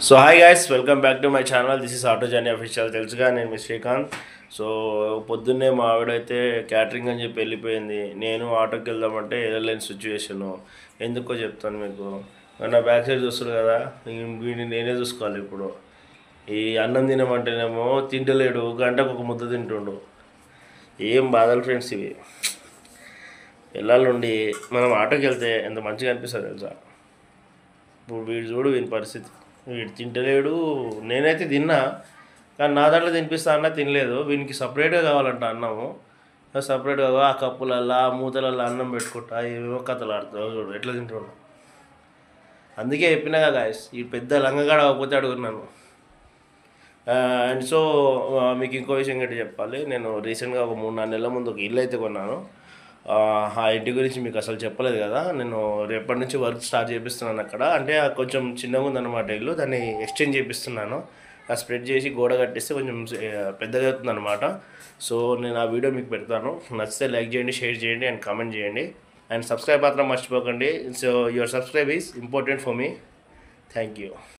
So hi guys, welcome back to my channel. This is auto journey official. తెలుసుగా, నేను మీ Srikanth. So పొద్దున్నే మా ఆవిడైతే catering అని చెప్పి వెళ్ళిపోయింది. నేను ఆటోకి వెళ్దామంటే వెళ్ళలేని సిచ్యువేషను. ఎందుకో చెప్తాను మీకు. నా బ్యాక్ సైడ్ చూస్తారు కదా, వీడిని నేనే చూసుకోవాలి ఇప్పుడు. ఈ అన్నం తినమంటేనేమో తింటలేడు, గంటకు ఒక ముద్ద తింటుండు. ఏం బాధలు ఫ్రెండ్స్ ఇవి. వెళ్ళాలండి, మనం ఆటోకి వెళ్తే ఎంత మంచిగా అనిపిస్తుంది తెలుసా. ఇప్పుడు వీడు చూడు, వీని పరిస్థితి. వీడు తింటలేడు. నేనైతే తిన్నా, కానీ నా దాంట్లో తినిపిస్తా అన్న తినలేదు. వీనికి సపరేట్గా కావాలంట అన్నము. సపరేట్గా ఆ కప్పులల్లో ఆ మూతలల్లో అన్నం పెట్టుకుంటా ఏమో కథలు ఆడుతావు చూడు ఎట్లా తింటున్నాడు. అందుకే చెప్పినా కదా గాయస్, ఈ పెద్ద లంగగాడ అవ్వకపోతే అడుగుతున్నాను. అండ్ సో మీకు ఇంకో విషయం గట్టి చెప్పాలి. నేను రీసెంట్గా ఒక 3-4 నెలల ముందు ఒక ఇల్లు అయితే కొన్నాను. ఆ ఇంటి గురించి మీకు అసలు చెప్పలేదు కదా. నేను రేపటి నుంచి వర్క్ స్టార్ట్ చేపిస్తున్నాను అక్కడ. అంటే కొంచెం చిన్నగా ఉందన్నమాట ఇల్లు, దాన్ని ఎక్స్చేంజ్ చేపిస్తున్నాను. ఆ స్ప్రెడ్ చేసి గోడ కట్టిస్తే కొంచెం పెద్దగా అవుతుంది అనమాట. సో నేను ఆ వీడియో మీకు పెడతాను. నచ్చితే లైక్ చేయండి, షేర్ చేయండి అండ్ కామెంట్ చేయండి. అండ్ సబ్స్క్రైబ్ మాత్రం మర్చిపోకండి. So your subscribe is important for me. Thank you.